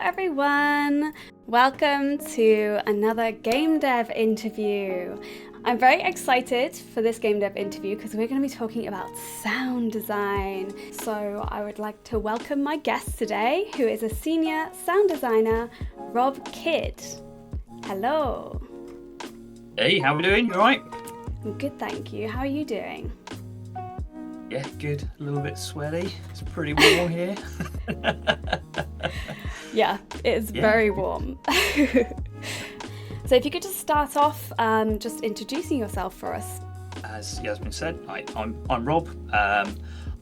everyone. Welcome to another game dev interview. I'm very excited for this game dev interview because we're going to be talking about sound design. So I would like to welcome my guest today, who is a senior sound designer, Rob Kidd. Hello. Hey, how are we doing? You all right? I'm good, thank you. How are you doing? Yeah, good. A little bit sweaty. It's pretty warm here. Yeah, it's very warm. So if you could just start off just introducing yourself for us. As Yasmin said, I'm Rob.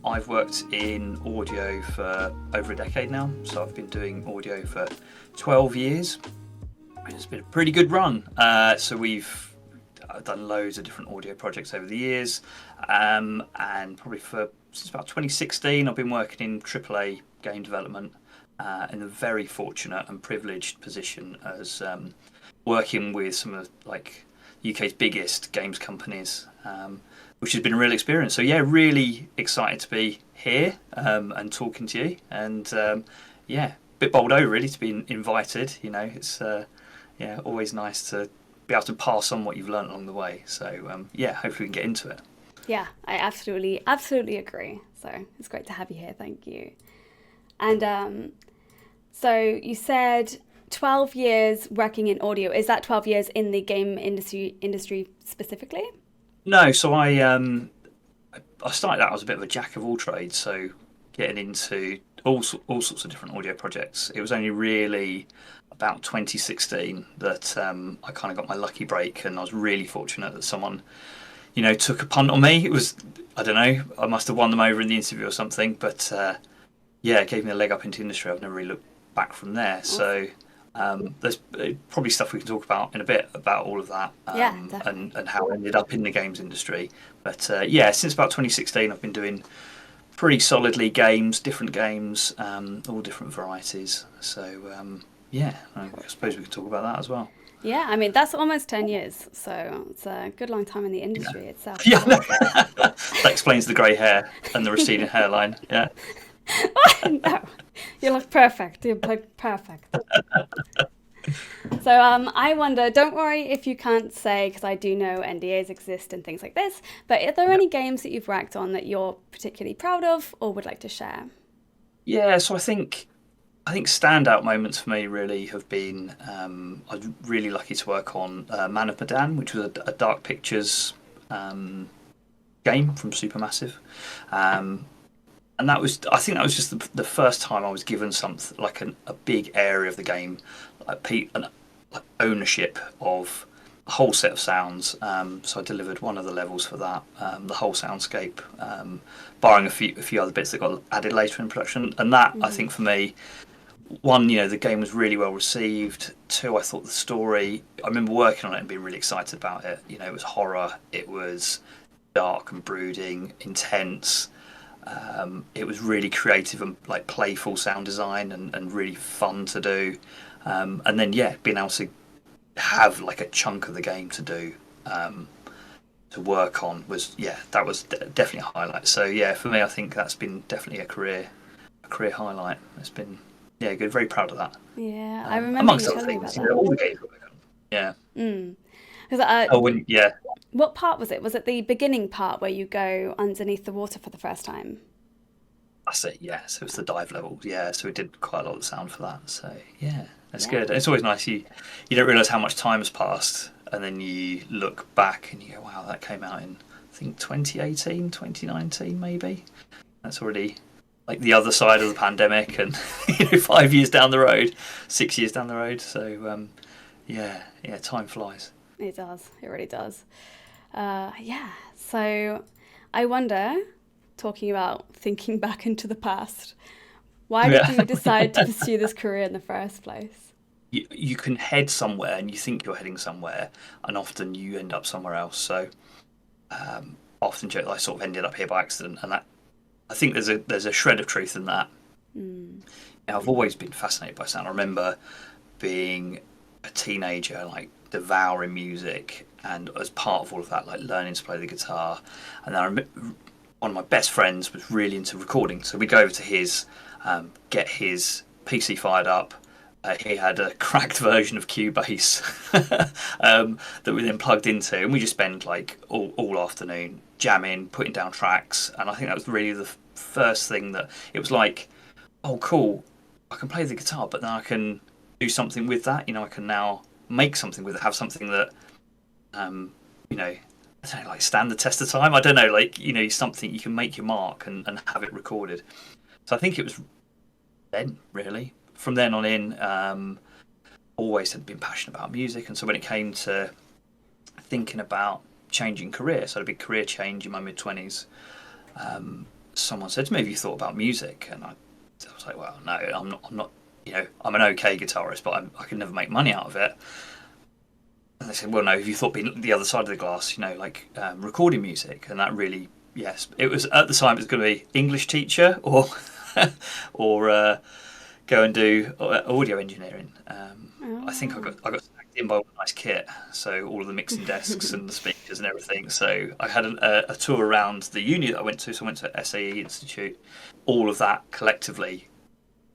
I've worked in audio for over a decade now, so I've been doing audio for 12 years. It's been a pretty good run. So I've done loads of different audio projects over the years, and probably since about 2016 I've been working in AAA game development in a very fortunate and privileged position as working with some of UK's biggest games companies, which has been a real experience. So yeah, really excited to be here and talking to you, and a bit bowled over really to be invited. You know, it's always nice to be able to pass on what you've learned along the way. So hopefully we can get into it. Yeah, I absolutely agree. So it's great to have you here. Thank you. And so you said 12 years working in audio. Is that 12 years in the game industry specifically? No, so I started out as a bit of a jack of all trades, so getting into all sorts of different audio projects. It was only really about 2016 that I kind of got my lucky break, and I was really fortunate that someone, took a punt on me. It was, I don't know, I must have won them over in the interview or something, but it gave me a leg up into the industry. I've never really looked back from there. So there's probably stuff we can talk about in a bit about all of that, and how I ended up in the games industry. But since about 2016 I've been doing pretty solidly different games, all different varieties. So I suppose we could talk about that as well. Yeah, I mean, that's almost 10 years, so it's a good long time in the industry itself. Yeah, that explains the grey hair and the receding hairline, yeah. No, you look perfect. You look perfect. So I wonder, don't worry if you can't say, because I do know NDAs exist and things like this, but are there any games that you've worked on that you're particularly proud of or would like to share? Yeah, so I think standout moments for me really have been, I was really lucky to work on Man of Medan, which was a Dark Pictures game from Supermassive. And I think that was just the first time I was given something like a big area of the game, like ownership of a whole set of sounds. So I delivered one of the levels for that, the whole soundscape, barring a few other bits that got added later in production. And that, I think for me, one, the game was really well received. Two, I thought the story, I remember working on it and being really excited about it. It was horror, it was dark and brooding, intense. It was really creative and playful sound design and really fun to do. And then being able to have a chunk of the game to do, to work on was that was definitely a highlight. So for me, I think that's been definitely a career highlight. It's been good. Very proud of that. Yeah, I remember amongst you other telling things, me about that. all the games. Yeah. What part was it? Was it the beginning part where you go underneath the water for the first time? That's it. Yeah. So it's the dive levels. Yeah. So we did quite a lot of sound for that. So that's good. It's always nice. You don't realise how much time has passed, and then you look back and you go, wow, that came out in I think 2018, 2019 maybe. That's already the other side of the pandemic, and 5 years down the road, 6 years down the road. So time flies. It does. It really does. So I wonder, talking about thinking back into the past, why did you decide to pursue this career in the first place? You can head somewhere and you think you're heading somewhere, and often you end up somewhere else. So often I sort of ended up here by accident, and that, I think there's a shred of truth in that. I've always been fascinated by sound. I remember being a teenager, devouring music, and as part of all of that, learning to play the guitar. And then one of my best friends was really into recording, so we'd go over to his, get his PC fired up, he had a cracked version of Cubase that we then plugged into, and we just spent like all afternoon jamming, putting down tracks. And I think that was really the first thing that it was like, oh, cool, I can play the guitar, but then I can do something with that. I can now make something with it, have something that, you know, I don't know, like stand the test of time. I don't know, like, something you can make your mark and have it recorded. So I think it was then, really. From then on in, always had been passionate about music. And so when it came to thinking about changing career, so I had a big career change in my mid-20s, someone said to me, have you thought about music? And I was like, well, no, I'm not, I'm an okay guitarist, but I can never make money out of it. And they said, well, no, have you thought being the other side of the glass, recording music? And that really, yes, it was at the time it was going to be English teacher or or go and do audio engineering. I think I got snagged in by a nice kit, so all of the mixing desks and the speakers and everything. So I had a tour around the uni that I went to. So I went to SAE Institute. All of that collectively,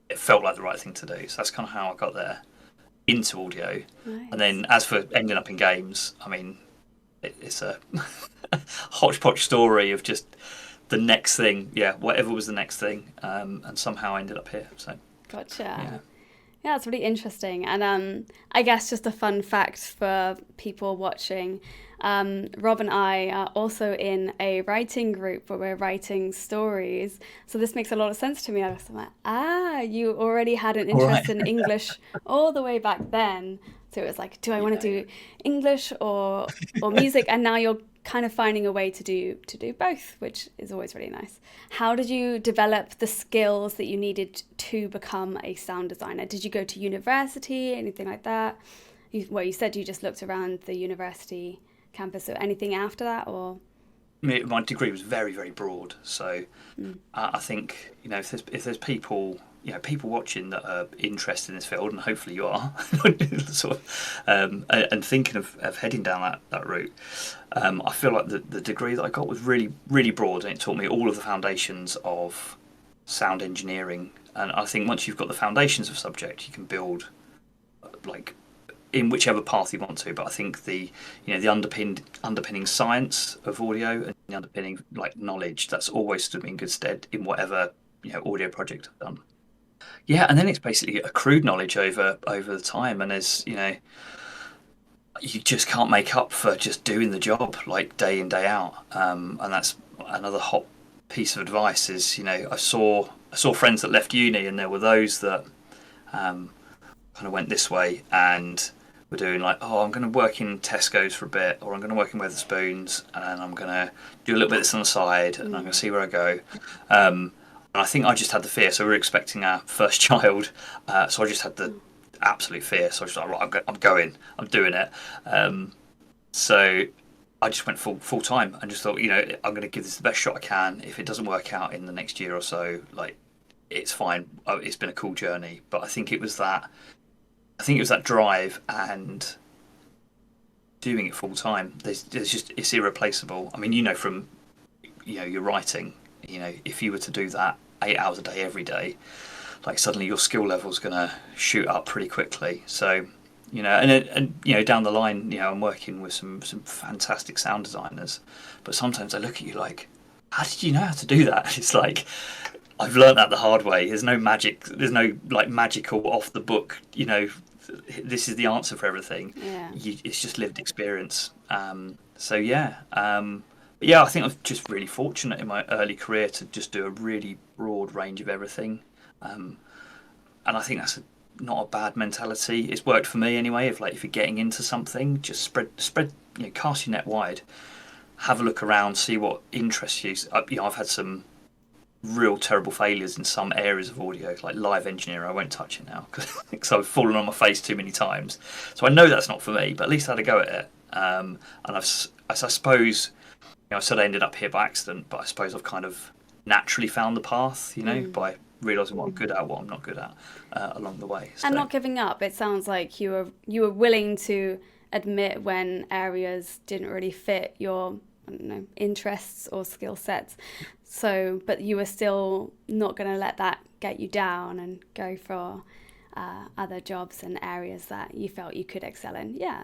it felt like the right thing to do. So that's kind of how I got there into audio. Nice. And then as for ending up in games, I mean, it's a hodgepodge story of just the next thing. Yeah, whatever was the next thing, and somehow I ended up here. So. Gotcha. Yeah, it's really interesting. And I guess just a fun fact for people watching, Rob and I are also in a writing group where we're writing stories. So this makes a lot of sense to me. I was like, you already had an interest in English all the way back then. So it was like, do I want to do English or music? And now you're kind of finding a way to do both, which is always really nice. How did you develop the skills that you needed to become a sound designer? Did you go to university, anything like that? You said you just looked around the university campus, or anything after that, or? My degree was very, very broad. So I think, if there's people, people watching that are interested in this field, and hopefully you are, sort of, and thinking of heading down that route, I feel like the degree that I got was really, really broad, and it taught me all of the foundations of sound engineering. And I think once you've got the foundations of a subject, you can build like in whichever path you want to. But I think the underpinning science of audio and the underpinning like knowledge, that's always stood me in good stead in whatever audio project I've done. Yeah, and then it's basically accrued knowledge over the time, and there's you just can't make up for just doing the job like day in day out, and that's another hot piece of advice. Is I saw friends that left uni, and there were those that kind of went this way and were doing like, oh, I'm going to work in Tesco's for a bit, or I'm going to work in Wetherspoons, and I'm going to do a little bit of this on the side, and I'm going to see where I go. And I think I just had the fear. So we were expecting our first child, so I just had the absolute fear. So I was like, right, I'm going, I'm doing it. So I just went full time and just thought, I'm going to give this the best shot I can. If it doesn't work out in the next year or so, like, it's fine. It's been a cool journey, but I think it was that drive and doing it full time. There's just, it's irreplaceable. I mean, from your writing, if you were to do that 8 hours a day every day, like suddenly your skill level's going to shoot up pretty quickly. So and down the line, I'm working with some fantastic sound designers, but sometimes I look at you like, how did you know how to do that? It's like, I've learned that the hard way. There's no magic. There's no like magical off the book. This is the answer for everything. Yeah. It's just lived experience. So yeah. But yeah, I think I was just really fortunate in my early career to just do a really broad range of everything. And I think that's not a bad mentality. It's worked for me anyway. If you're getting into something, just spread, cast your net wide. Have a look around, see what interests you. I've had some real terrible failures in some areas of audio, like live engineering. I won't touch it now because I've fallen on my face too many times. So I know that's not for me, but at least I had a go at it. And I suppose, I said I ended up here by accident, but I suppose I've kind of naturally found the path, by realising what I'm good at, what I'm not good at along the way. So. And not giving up. It sounds like you were willing to admit when areas didn't really fit your, I don't know, interests or skill sets. So, but you were still not going to let that get you down and go for other jobs and areas that you felt you could excel in. Yeah.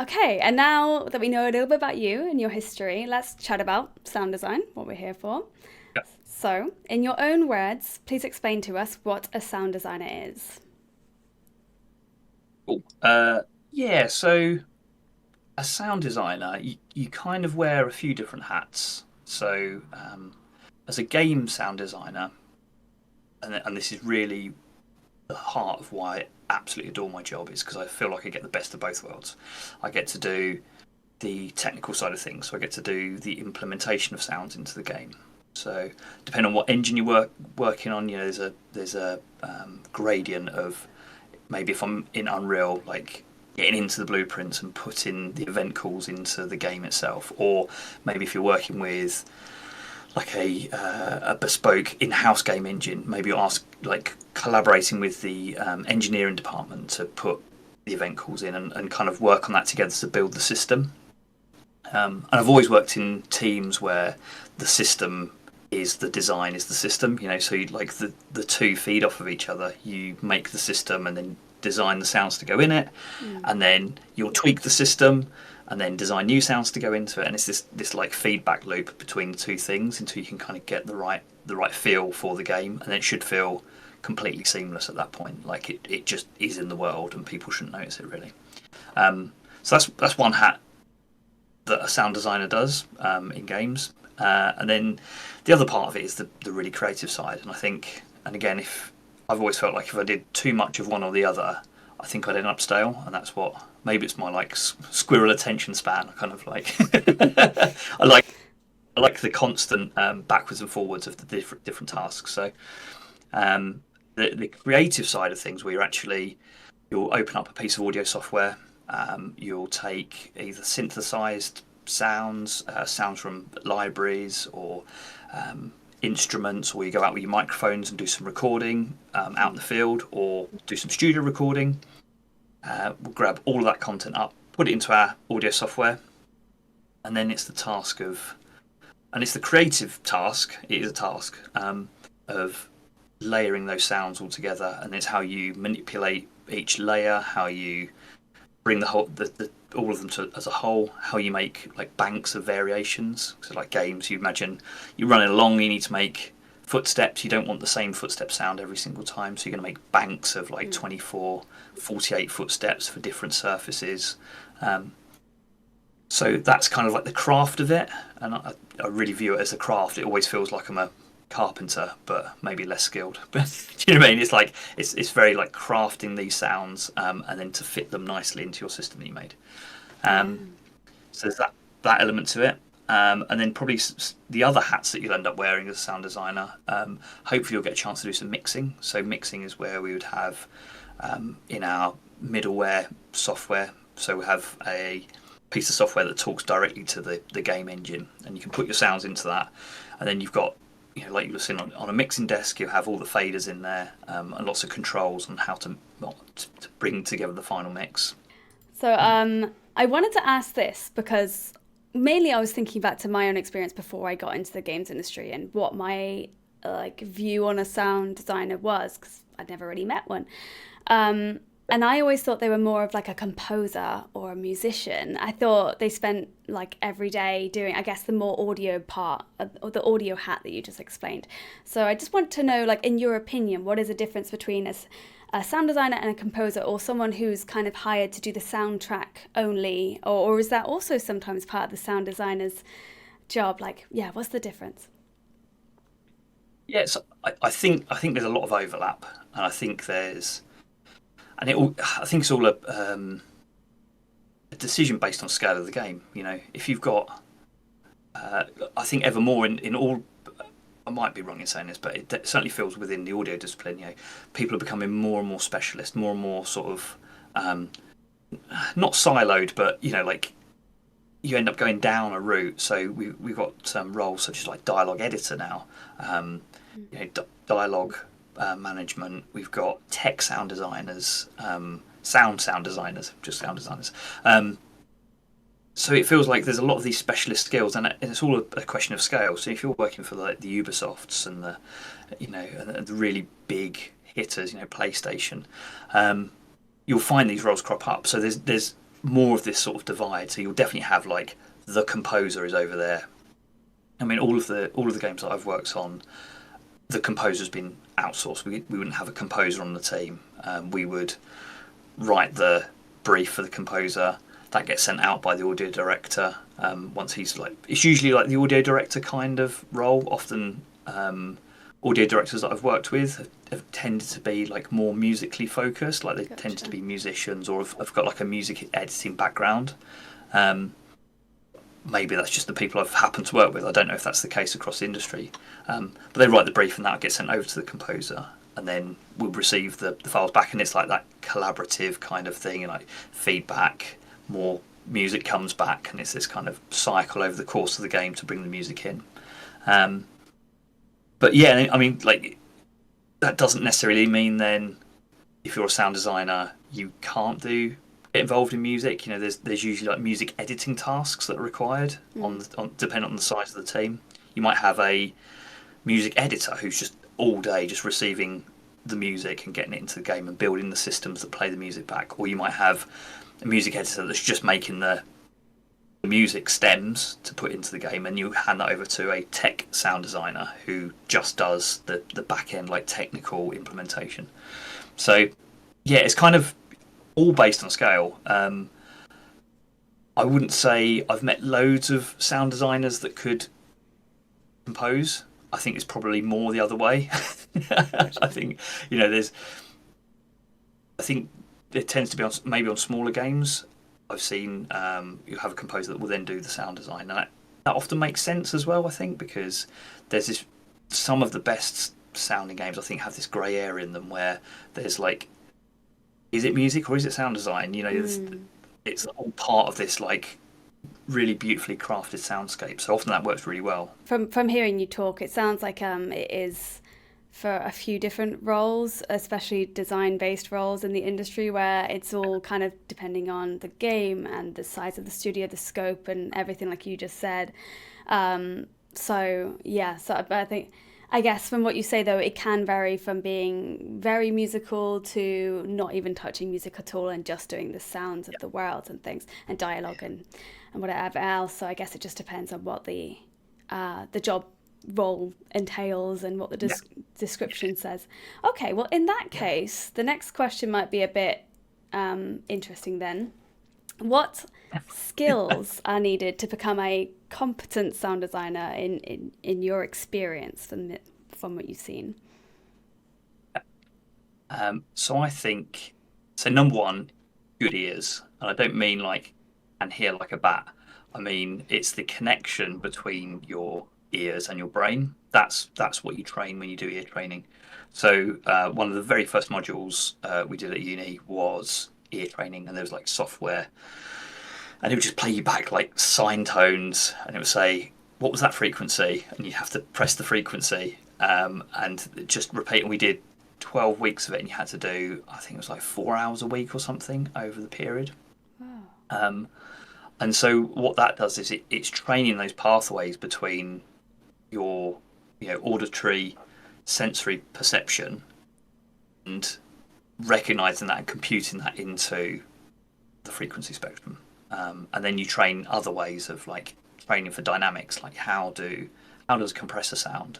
Okay, and now that we know a little bit about you and your history, let's chat about sound design, what we're here for. Yeah. So, in your own words, please explain to us what a sound designer is. Cool. Yeah, so a sound designer, you kind of wear a few different hats. So, as a game sound designer, and this is really the heart of why I absolutely adore my job, is because I feel like I get the best of both worlds. I get to do the technical side of things, so I get to do the implementation of sounds into the game. So, depending on what engine you're working on, there's a gradient of maybe if I'm in Unreal, like getting into the blueprints and putting the event calls into the game itself, or maybe if you're working with like a bespoke in-house game engine, maybe you're like collaborating with the engineering department to put the event calls in and kind of work on that together to build the system. And I've always worked in teams where the system is the design is the system, so like the two feed off of each other. You make the system and then design the sounds to go in it, and then you'll tweak the system and then design new sounds to go into it, and it's this like feedback loop between the two things until you can kind of get the right feel for the game, and it should feel completely seamless at that point, like it just is in the world and people shouldn't notice it really. So that's one hat that a sound designer does in games. And then the other part of it is the really creative side. And I think, and again, if I've always felt like if I did too much of one or the other, I think I'd end up stale. And that's what, maybe it's my like squirrel attention span. I kind of like, I like the constant backwards and forwards of the different tasks. So the creative side of things, where you'll open up a piece of audio software. You'll take either synthesized sounds from libraries, or instruments, or you go out with your microphones and do some recording out in the field, or do some studio recording. We'll grab all of that content up, put it into our audio software, and then it's the task of, and it's the creative task, it is a task of layering those sounds all together, and it's how you manipulate each layer, how you bring the whole all of them as a whole, how you make like banks of variations. So like games, you imagine you're running along, you need to make footsteps, you don't want the same footstep sound every single time, so you're going to make banks of like 24, 48 footsteps for different surfaces. So that's kind of like the craft of it, and I really view it as a craft. It always feels like I'm a carpenter, but maybe less skilled. But do you know what I mean? It's like it's very like crafting these sounds and then to fit them nicely into your system that you made. So there's that element to it, and then probably the other hats that you'll end up wearing as a sound designer. Hopefully you'll get a chance to do some mixing. So mixing is where we would have in our middleware software. So we have a piece of software that talks directly to the game engine, and you can put your sounds into that, and then you've got, like you'll see on a mixing desk, you have all the faders in there and lots of controls on how to bring together the final mix. So I wanted to ask this because mainly I was thinking back to my own experience before I got into the games industry and what my view on a sound designer was, because I'd never really met one. And I always thought they were more of like a composer or a musician. I thought they spent like every day doing, I guess, the more audio part, or the audio hat that you just explained. So I just want to know, like, in your opinion, what is the difference between a sound designer and a composer, or someone who's kind of hired to do the soundtrack only, or is that also sometimes part of the sound designer's job? Like, yeah, what's the difference? Yeah, so I think there's a lot of overlap, and I think I think it's all a decision based on scale of the game. If you've got, I think ever more in all, I might be wrong in saying this, but it certainly feels within the audio discipline, people are becoming more and more specialist, more and more sort of, not siloed, but, like you end up going down a route. So we've got roles such as like dialogue editor now, dialogue management. We've got tech sound designers, sound designers, just sound designers. So it feels like there's a lot of these specialist skills, and it's all a question of scale. So if you're working for the Ubisofts and the really big hitters, PlayStation, you'll find these roles crop up. So there's more of this sort of divide. So you'll definitely have like the composer is over there. I mean, all of the games that I've worked on, the composer's been outsourced. We wouldn't have a composer on the team. We would write the brief for the composer. That gets sent out by the audio director. Once he's like, it's usually like the audio director kind of role. Often, audio directors that I've worked with have tended to be like more musically focused. Like they tend to be musicians or have got like a music editing background. Maybe that's just the people I've happened to work with. I don't know if that's the case across the industry. But they write the brief and that gets sent over to the composer. And then we'll receive the files back, and it's like that collaborative kind of thing, and like feedback, more music comes back, and it's this kind of cycle over the course of the game to bring the music in. But yeah, I mean, like that doesn't necessarily mean then if you're a sound designer you can't get involved in music. There's usually like music editing tasks that are required depending on the size of the team. You might have a music editor who's just all day just receiving the music and getting it into the game and building the systems that play the music back. Or you might have a music editor that's just making the music stems to put into the game, and you hand that over to a tech sound designer who just does the back end like technical implementation. So yeah, it's kind of all based on scale. I wouldn't say I've met loads of sound designers that could compose. I think it's probably more the other way. I think I think it tends to be maybe on smaller games. I've seen you have a composer that will then do the sound design, and that often makes sense as well. I think because there's some of the best sounding games I think have this grey area in them where there's like, is it music or is it sound design? It's all part of this like really beautifully crafted soundscape. So often that works really well. From hearing you talk, it sounds like it is for a few different roles, especially design-based roles in the industry, where it's all kind of depending on the game and the size of the studio, the scope, and everything like you just said. So I guess from what you say though, it can vary from being very musical to not even touching music at all and just doing the sounds of the world and things and dialogue and whatever else. So I guess it just depends on what the job role entails and what the description says. Okay, well in that case, the next question might be a bit interesting then. What skills are needed to become a competent sound designer in your experience from what you've seen? So I think, number one, good ears. And I don't mean like and hear like a bat. I mean it's the connection between your ears and your brain. That's what you train when you do ear training. So one of the very first modules we did at uni was ear training, and there was like software, and it would just play you back like sine tones, and it would say, what was that frequency? And you have to press the frequency and just repeat. And we did 12 weeks of it, and you had to do, I think it was like 4 hours a week or something over the period. Wow. And so what that does is it's training those pathways between your auditory sensory perception and recognizing that and computing that into the frequency spectrum. And then you train other ways of like training for dynamics, like how does a compressor sound?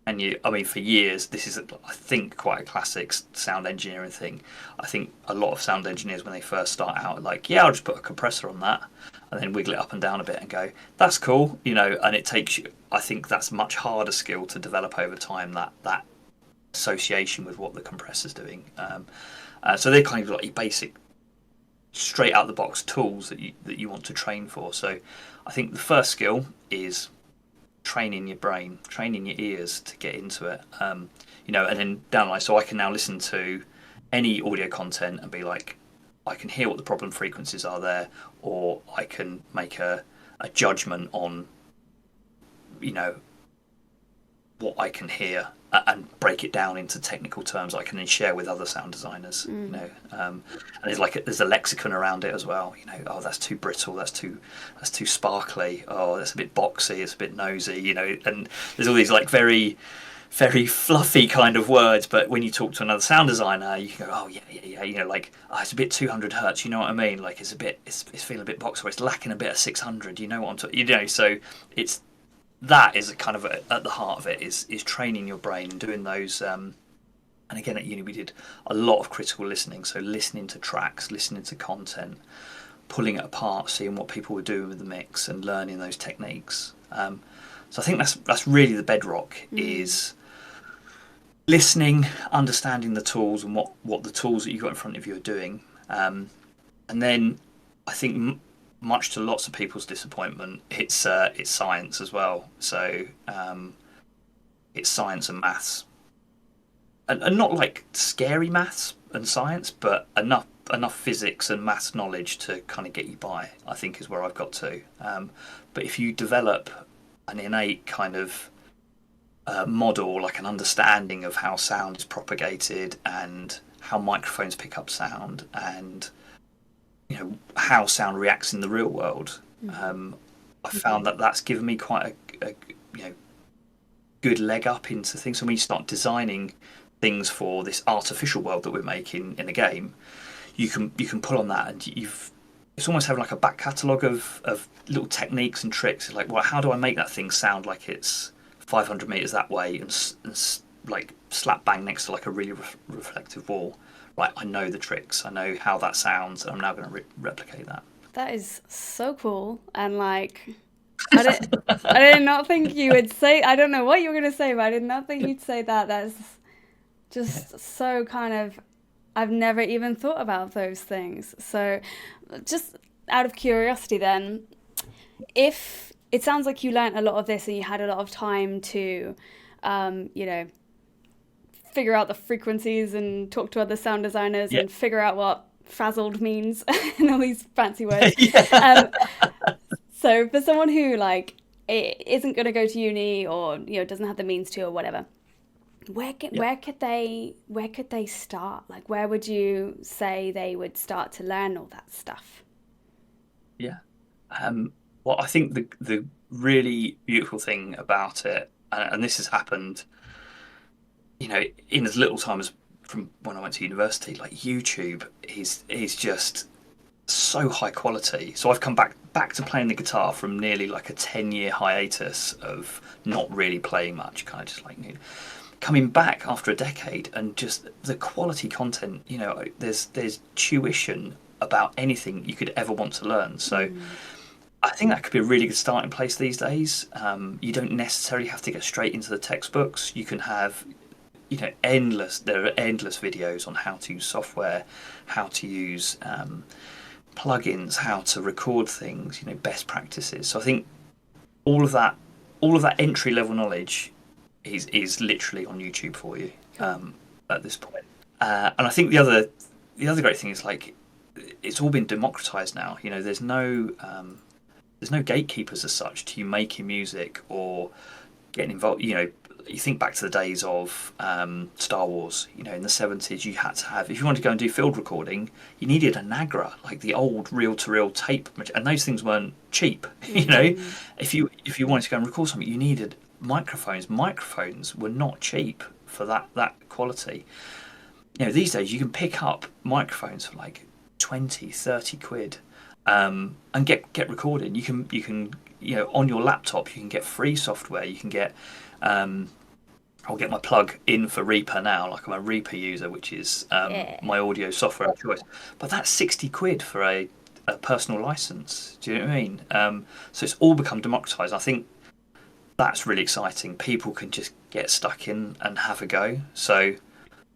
And for years, this is, I think, quite a classic sound engineering thing. I think a lot of sound engineers, when they first start out, are like, yeah, I'll just put a compressor on that and then wiggle it up and down a bit and go, that's cool, and it takes you, I think that's a much harder skill to develop over time, that association with what the compressor's doing. So they're kind of like your basic, straight out the box tools that you want to train for. So I think the first skill is training your brain, training your ears to get into it, and then down the line, so I can now listen to any audio content and be like, I can hear what the problem frequencies are there, or I can make a judgment on what I can hear and break it down into technical terms I can then share with other sound designers. And there's a lexicon around it as well. Oh, that's too brittle, that's too sparkly, oh, that's a bit boxy, it's a bit nosy, and there's all these like very very fluffy kind of words, but when you talk to another sound designer, you can go, oh yeah, like, oh, it's a bit 200 hertz, you know what I mean? Like it's feeling a bit box, or it's lacking a bit of 600, you know what I'm talking, so it's, that is kind of at the heart of it, is training your brain and doing those. And again, at uni we did a lot of critical listening, so listening to tracks, listening to content, pulling it apart, seeing what people were doing with the mix, and learning those techniques. So I think that's really the bedrock, is listening, understanding the tools and what the tools that you've got in front of you are doing. And then I think much to lots of people's disappointment, it's science as well. So it's science and maths, and not like scary maths and science, but enough physics and maths knowledge to kind of get you by, I think, is where I've got to. But if you develop an innate kind of model, like an understanding of how sound is propagated and how microphones pick up sound, and how sound reacts in the real world, I found that that's given me quite a good leg up into things. So when you start designing things for this artificial world that we're making in a game, you can pull on that, and it's almost having like a back catalogue of little techniques and tricks. It's like, well, how do I make that thing sound like it's 500 meters that way and like slap bang next to like a really reflective wall? Right, I know the tricks, I know how that sounds, and I'm now going to replicate that. That is so cool. And like, I did not think you would say, I don't know what you were going to say, but I did not think you'd say that. That's just so kind of, I've never even thought about those things. So just out of curiosity then, if it sounds like you learned a lot of this and you had a lot of time to, figure out the frequencies and talk to other sound designers and figure out what frazzled means and all these fancy words. So for someone who like isn't going to go to uni, or doesn't have the means to, or whatever, where could they start? Like, where would you say they would start to learn all that stuff? Well, I think the really beautiful thing about it, and this has happened in as little time as from when I went to university, like YouTube is just so high quality. So I've come back to playing the guitar from nearly like a 10-year hiatus of not really playing much, kind of just like coming back after a decade, and just the quality content. There's tuition about anything you could ever want to learn. So I think that could be a really good starting place these days. You don't necessarily have to get straight into the textbooks. You can have there are endless videos on how to use software, how to use plugins, how to record things, best practices. So I think all of that entry level knowledge is literally on YouTube for you at this point. And I think the other great thing is, like, it's all been democratized now. There's no gatekeepers as such to you making music or getting involved. You think back to the days of Star Wars. In the 70s, you had to have, if you wanted to go and do field recording, you needed a Nagra, like the old reel-to-reel tape, and those things weren't cheap. If you wanted to go and record something, you needed microphones. Microphones were not cheap for that quality. These days you can pick up microphones for like 20, 30 quid, and get recording. You can on your laptop you can get free software. You can get I'll get my plug in for Reaper now. Like, I'm a Reaper user, which is my audio software of choice. But that's 60 quid for a personal license. Do you know what I mean? So it's all become democratized. I think that's really exciting. People can just get stuck in and have a go. So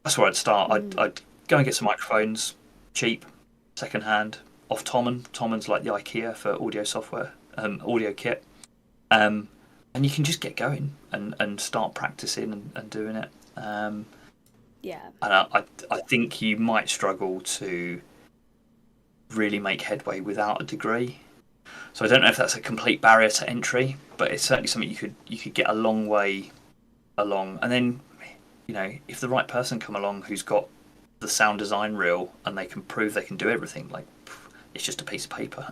that's where I'd start. I'd go and get some microphones, cheap, second hand, off Thomann. Thoman's like the IKEA for audio software, audio kit. And you can just get going and start practicing and doing it. And I think you might struggle to really make headway without a degree. So I don't know if that's a complete barrier to entry, but it's certainly something you could get a long way along. And then, if the right person come along who's got the sound design reel and they can prove they can do everything, like, it's just a piece of paper.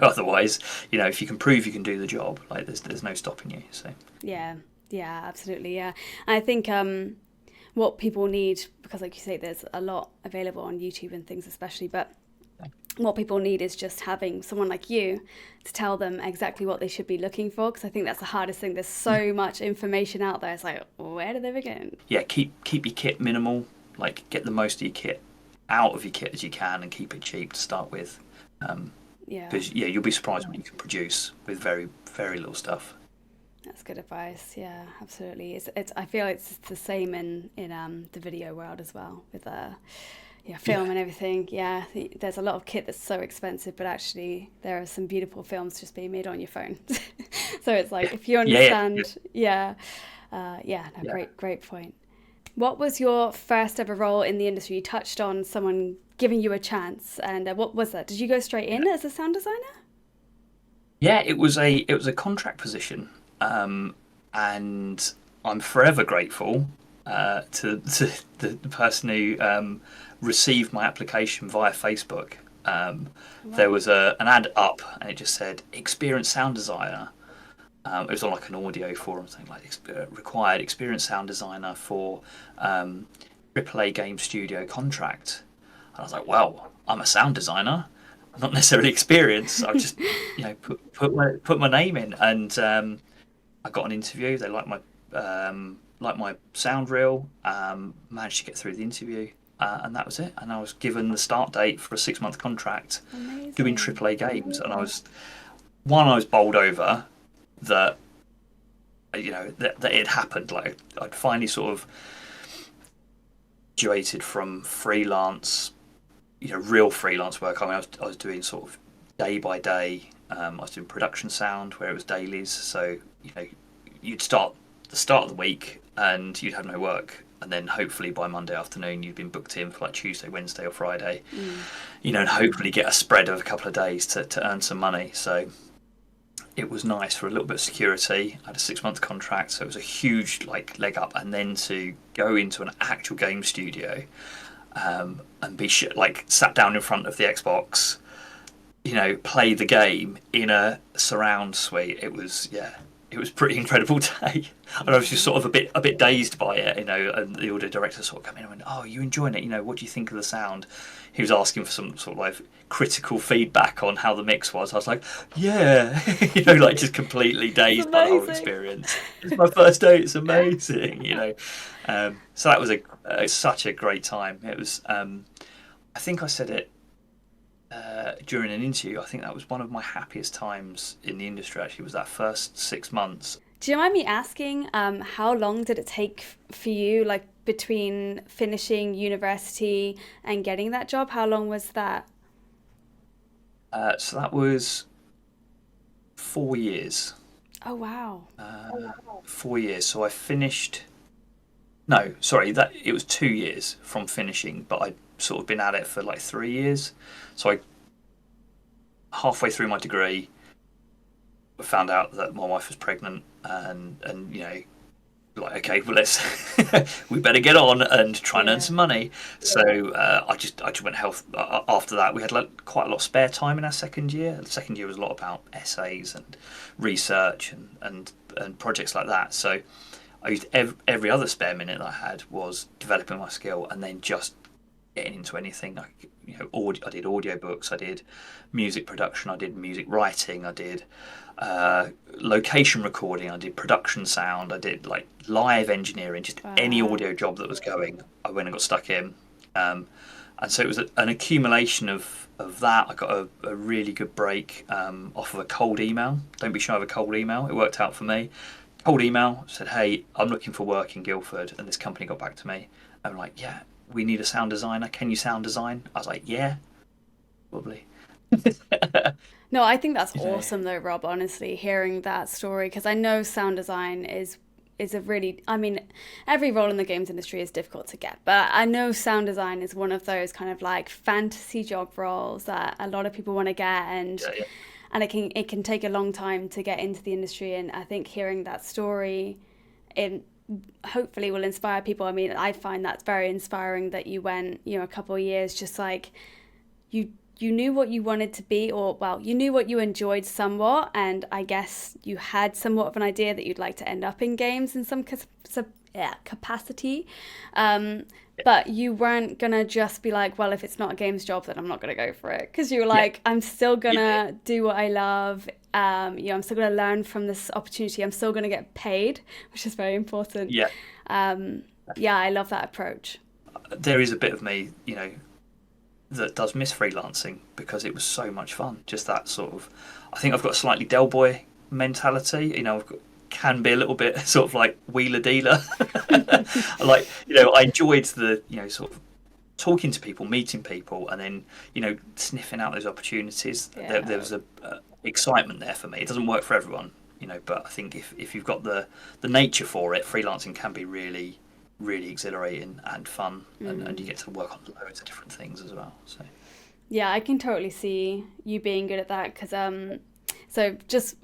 Otherwise, if you can prove you can do the job, like, there's no stopping you. So yeah, Yeah, absolutely. Yeah. And I think what people need, because like you say, there's a lot available on YouTube and things, especially, but what people need is just having someone like you to tell them exactly what they should be looking for. Because I think that's the hardest thing. There's so much information out there. It's like, where do they begin? Yeah, keep your kit minimal. Like, get the most of your kit out of your kit as you can, and keep it cheap to start with. Yeah, Because you'll be surprised what you can produce with very very little stuff. that's good advice. Yeah, absolutely. It's. I feel it's the same in the video world as well with yeah, Yeah, film and everything. Yeah, there's a lot of kit that's so expensive, but actually there are some beautiful films just being made on your phone. So it's like yeah, if you yeah, understand, yeah, yeah, no, yeah. great point. What was your first ever role in the industry? You touched on someone giving you a chance, and what was that? Did you go straight in as a sound designer? Yeah, it was a contract position, and I'm forever grateful to the person who received my application via Facebook. There Wow, was an ad up, and it just said "experienced sound designer." It was on like an audio forum thing, like required experienced sound designer for AAA game studio contract. And I was like, well, I'm a sound designer, not necessarily experienced. I've just, put my name in, and I got an interview. They liked my sound reel. Managed to get through the interview, and that was it. And I was given the start date for a 6 month contract doing amazing. AAA games. And I was bowled over that that it happened. Like, I'd finally sort of graduated from freelance, real freelance work. I mean, I was doing sort of day by day. I was doing production sound where it was dailies. So you'd start the start of the week and you'd have no work, and then hopefully by Monday afternoon you'd been booked in for like Tuesday, Wednesday, or Friday. Mm. And hopefully get a spread of a couple of days to earn some money. So it was nice for a little bit of security. I had a 6 month contract, so it was a huge like leg up, and then to go into an actual game studio, and be like sat down in front of the Xbox, play the game in a surround suite. It was, yeah, it was a pretty incredible day. And I was just sort of a bit dazed by it, and the audio director sort of came in and went, "Oh, you enjoying it? What do you think of the sound?" He was asking for some sort of like critical feedback on how the mix was. I was like, "Yeah," like just completely That's dazed by the whole amazing. experience. It's my first day. It's amazing. So that was such a great time. It was. I think I said it during an interview. I think that was one of my happiest times in the industry. Actually, was that first 6 months. Do you mind me asking, how long did it take for you, like between finishing university and getting that job? How long was that? So that was 4 years. Oh, wow. 4 years. So I finished. No, sorry, that it was 2 years from finishing, but I'd sort of been at it for like 3 years. So I halfway through my degree, I found out that my wife was pregnant, and like, okay, well, let's we better get on and try and earn Yeah. some money. So I just went health. After that, we had like quite a lot of spare time in our second year. The second year was a lot about essays and research and projects like that. So I used every other spare minute that I had was developing my skill, and then just getting into anything. Like, I did audiobooks, I did music production, I did music writing, I did location recording, I did production sound, I did like live engineering, just any Wow. audio job that was going. I went and got stuck in. Um, and so it was an accumulation of that. I got a really good break off of a cold email. Don't be shy of a cold email. It worked out for me. Cold email said, "Hey, I'm looking for work in Guildford," and this company got back to me. I'm like, "Yeah, we need a sound designer. Can you sound design?" I was like, "Yeah, probably." No, I think that's You know, awesome though, Rob, honestly, hearing that story, because I know sound design is a really, I mean, every role in the games industry is difficult to get, but I know sound design is one of those kind of like fantasy job roles that a lot of people want to get, yeah, yeah, and it can take a long time to get into the industry. And I think hearing that story, it hopefully will inspire people. I mean, I find that's very inspiring that you went, a couple of years just like you you knew what you wanted to be, or well, you knew what you enjoyed somewhat, and I guess you had somewhat of an idea that you'd like to end up in games in some capacity. But you weren't gonna just be like, well, if it's not a games job, then I'm not gonna go for it. Because you were Yeah. like, I'm still Yeah. gonna do what I love. I'm still gonna learn from this opportunity. I'm still gonna get paid, which is very important. Yeah. Yeah, I love that approach. There is a bit of me, that does miss freelancing because it was so much fun. Just that sort of, I think I've got a slightly Del Boy mentality. Can be a little bit sort of like wheeler dealer. I enjoyed the, sort of talking to people, meeting people, and then, sniffing out those opportunities. Yeah. There was a excitement there for me. It doesn't work for everyone, but I think if you've got the nature for it, freelancing can be really, really exhilarating and fun, and you get to work on loads of different things as well. So Yeah, I can totally see you being good at that because so just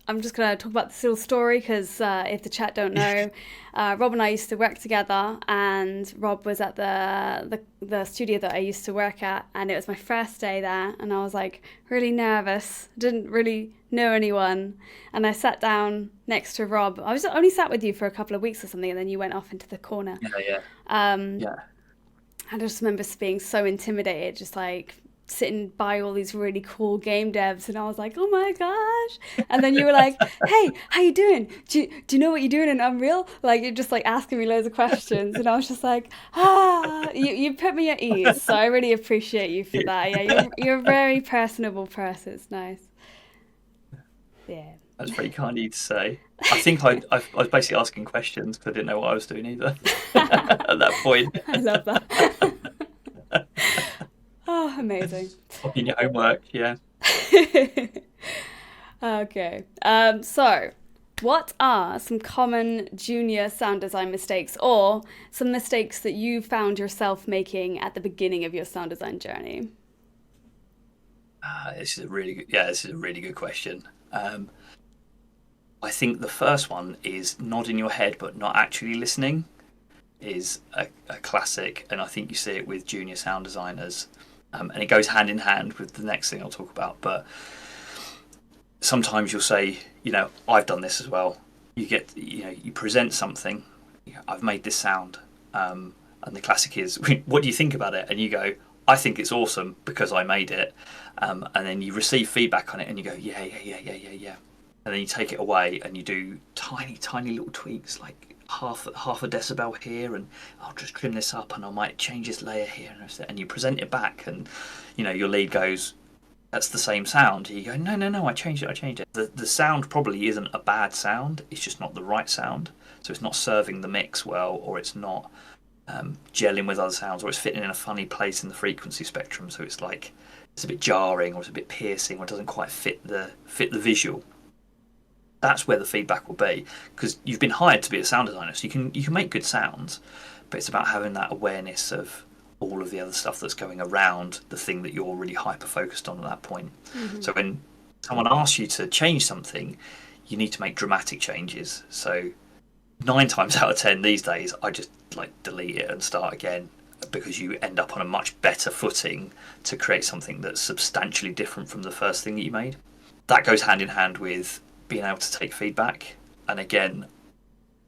I'm just gonna talk about this little story because if the chat don't know, Rob and I used to work together, and Rob was at the studio that I used to work at, and it was my first day there, and I was like really nervous, didn't really know anyone, and I sat down next to Rob. I was only sat with you for a couple of weeks or something, and then you went off into the corner. yeah. Yeah. I just remember being so intimidated, just like sitting by all these really cool game devs, and I was like, oh my gosh. And then you were like, hey, how you doing? Do you know what you're doing in Unreal? Like, you're just like asking me loads of questions, and I was just like, you put me at ease. So I really appreciate you for that. Yeah, you're a very personable person. It's nice. Yeah. That's very kind of you to say. I think I was basically asking questions because I didn't know what I was doing either at that point. I love that. Oh, amazing. Copying your homework, yeah. Okay. So, what are some common junior sound design mistakes, or some mistakes that you found yourself making at the beginning of your sound design journey? This is a really good question. I think the first one is nodding your head but not actually listening is a classic, and I think you see it with junior sound designers, and it goes hand in hand with the next thing I'll talk about. But sometimes you'll say, I've done this as well. You present something, I've made this sound, and the classic is, what do you think about it? And you go, I think it's awesome because I made it, and then you receive feedback on it, and you go, yeah. And then you take it away and you do tiny little tweaks, like half a decibel here, and I'll just trim this up, and I might change this layer here, and you present it back, and your lead goes, that's the same sound. You go, no, I changed it. The sound probably isn't a bad sound, it's just not the right sound. So it's not serving the mix well, or it's not gelling with other sounds, or it's fitting in a funny place in the frequency spectrum, so it's like it's a bit jarring, or it's a bit piercing, or it doesn't quite fit the visual. That's where the feedback will be, because you've been hired to be a sound designer, so you can make good sounds, but it's about having that awareness of all of the other stuff that's going around the thing that you're really hyper focused on at that point. Mm-hmm. So when someone asks you to change something, you need to make dramatic changes. So 9 times out of 10 these days, I just delete it and start again, because you end up on a much better footing to create something that's substantially different from the first thing that you made. That goes hand in hand with being able to take feedback. And again,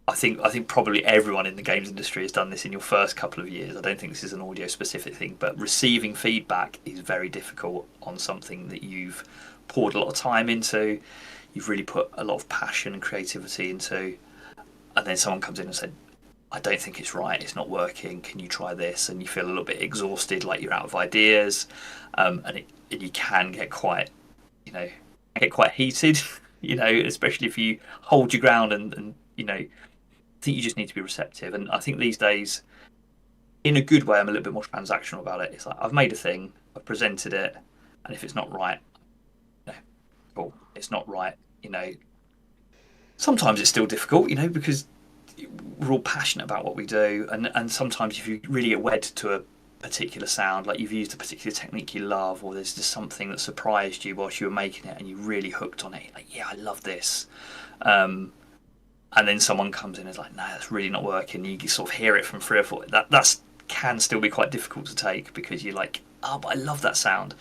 I think probably everyone in the games industry has done this in your first couple of years. I don't think this is an audio specific thing, but receiving feedback is very difficult on something that you've poured a lot of time into, you've really put a lot of passion and creativity into, and then someone comes in and said, I don't think it's right, it's not working, can you try this? And you feel a little bit exhausted, like you're out of ideas, and you can get quite heated, especially if you hold your ground, and I think you just need to be receptive. And I think these days, in a good way, I'm a little bit more transactional about it. It's like, I've made a thing, I've presented it, and if it's not right, cool, it's not right. Sometimes it's still difficult, because we're all passionate about what we do, and sometimes if you really get wed to a particular sound, like you've used a particular technique you love, or there's just something that surprised you whilst you were making it and you really hooked on it, you're like, yeah, I love this, and then someone comes in and is like, no, that's really not working. You sort of hear it from 3 or 4. That's can still be quite difficult to take because you're like, oh, but I love that sound,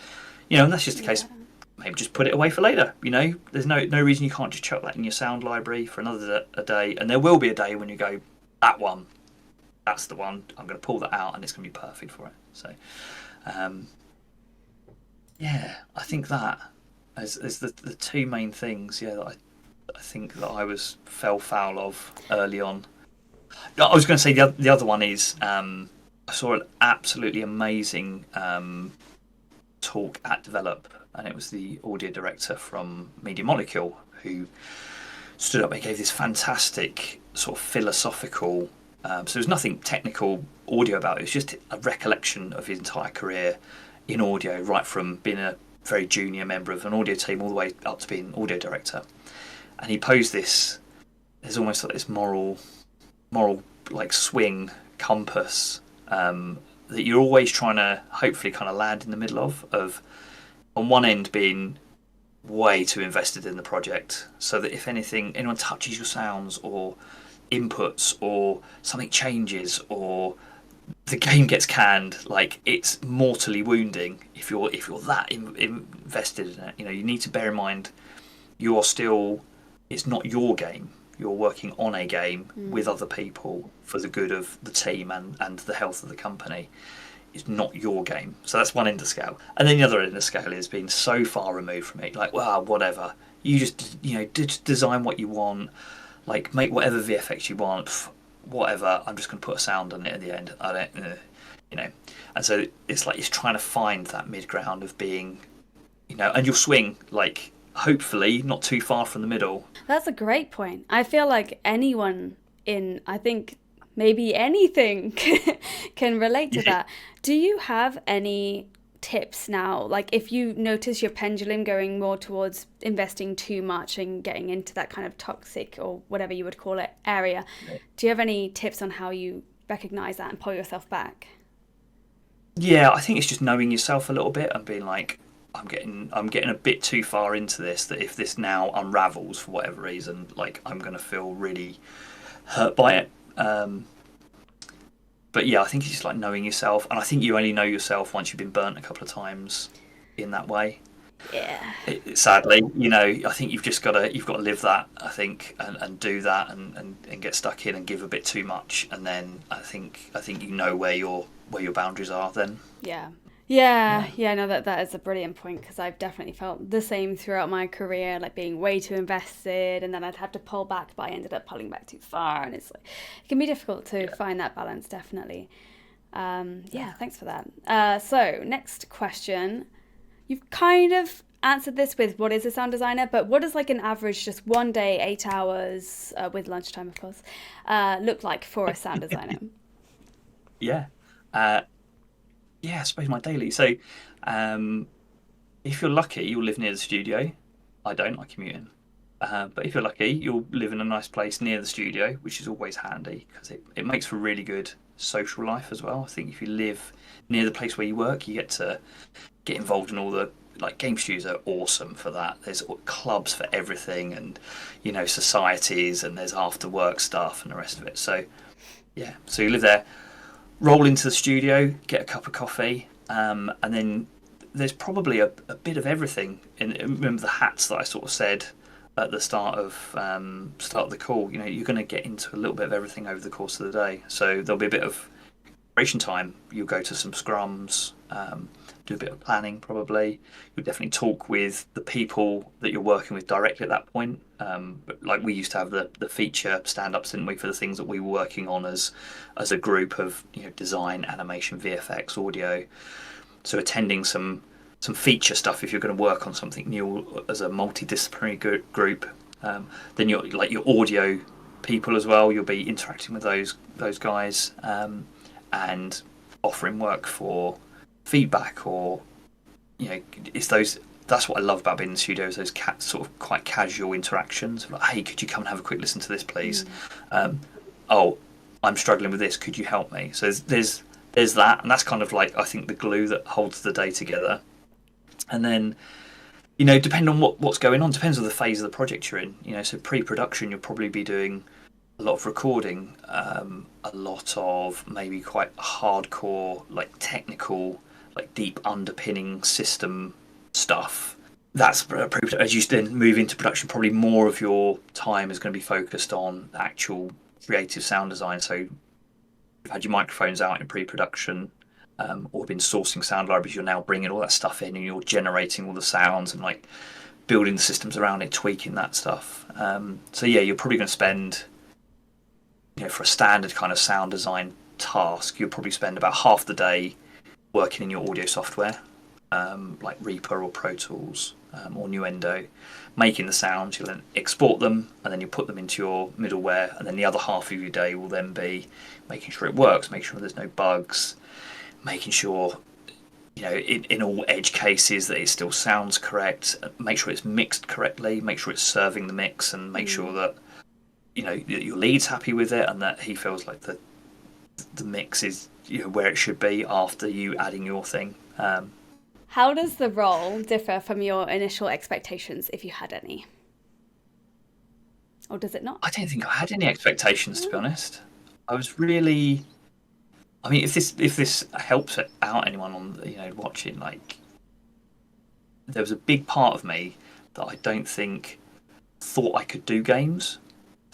and that's just the case. Maybe just put it away for later. There's no reason you can't just chuck that in your sound library for another a day, and there will be a day when you go, that's the one. I'm going to pull that out, and it's going to be perfect for it. So, I think that is the two main things. Yeah, that I think that I fell foul of early on. I was going to say the other one is I saw an absolutely amazing talk at Develop, and it was the audio director from Media Molecule who stood up and gave this fantastic sort of philosophical. So there's nothing technical audio about it. It's just a recollection of his entire career in audio, right from being a very junior member of an audio team all the way up to being audio director. And he posed this. There's almost like this moral like swing compass that you're always trying to hopefully kind of land in the middle of on one end being way too invested in the project, so that if anyone touches your sounds or inputs or something changes or the game gets canned, like it's mortally wounding if you're that invested in it. You need to bear in mind it's not your game. You're working on a game with other people for the good of the team and the health of the company. It's not your game. So that's one end of the scale. And then the other end of the scale is being so far removed from it. Like, well, whatever. You just, design what you want. Like, make whatever VFX you want. Whatever. I'm just going to put a sound on it at the end. I don't, And so it's like it's trying to find that mid ground of being, and you'll swing, like, hopefully not too far from the middle. That's a great point. I feel like anyone I think maybe anything can relate to that. Do you have any tips now? Like if you notice your pendulum going more towards investing too much and getting into that kind of toxic or whatever you would call it area, do you have any tips on how you recognize that and pull yourself back? Yeah, I think it's just knowing yourself a little bit and being like, I'm getting a bit too far into this, that if this now unravels for whatever reason, like I'm going to feel really hurt by it. But yeah, I think it's just like knowing yourself, and I think you only know yourself once you've been burnt a couple of times in that way. Yeah. Sadly, I think you've got to live that. I think and do that and get stuck in and give a bit too much, and then I think where your boundaries are then. Yeah, no, that is a brilliant point, because I've definitely felt the same throughout my career, like being way too invested, and then I'd have to pull back, but I ended up pulling back too far, and it's like it can be difficult to find that balance, definitely. Thanks for that. So next question, you've kind of answered this with what is a sound designer, but what does like an average, just one day, 8 hours with lunchtime, of course, look like for a sound designer? I suppose my daily. So, if you're lucky, you'll live near the studio. I don't like commuting. But if you're lucky, you'll live in a nice place near the studio, which is always handy because it makes for really good social life as well. I think if you live near the place where you work, you get to get involved in all the, like, game studios are awesome for that. There's clubs for everything and, societies, and there's after work stuff and the rest of it. So, so you live there. Roll into the studio, get a cup of coffee, and then there's probably a bit of everything. Remember the hats that I sort of said at the start of the call. You're going to get into a little bit of everything over the course of the day. So there'll be a bit of preparation time. You'll go to some scrums, do a bit of planning probably. You'll definitely talk with the people that you're working with directly at that point. Like we used to have the feature stand-ups, didn't we, for the things that we were working on as a group of design, animation, VFX, audio. So attending some feature stuff if you're going to work on something new as a multidisciplinary group. Then your audio people as well. You'll be interacting with those guys and offering work for feedback, or it's those. That's what I love about being in the studio, is those sort of quite casual interactions. Like, hey, could you come and have a quick listen to this, please? Oh, I'm struggling with this. Could you help me? So there's that, and that's kind of like, I think, the glue that holds the day together. And then, depending on what's going on, depends on the phase of the project you're in. So pre-production, you'll probably be doing a lot of recording, a lot of maybe quite hardcore, like technical, like deep underpinning system stuff. That's as you then move into production, probably more of your time is going to be focused on actual creative sound design. So you've had your microphones out in pre-production, or been sourcing sound libraries. You're now bringing all that stuff in, and you're generating all the sounds and like building the systems around it, tweaking that stuff. So yeah, you're probably going to spend, for a standard kind of sound design task, you'll probably spend about half the day working in your audio software, like Reaper or Pro Tools, or Nuendo, making the sounds. You'll then export them, and then you put them into your middleware, and then the other half of your day will then be making sure it works, making sure there's no bugs, making sure, in all edge cases that it still sounds correct, make sure it's mixed correctly, make sure it's serving the mix, and make sure that your lead's happy with it, and that he feels like the mix is where it should be after you adding your thing. How does the role differ from your initial expectations, if you had any? Or does it not? I don't think I had any expectations, to be honest. I was really, I mean, if this helps out anyone on watching, like, there was a big part of me that I don't think thought I could do games.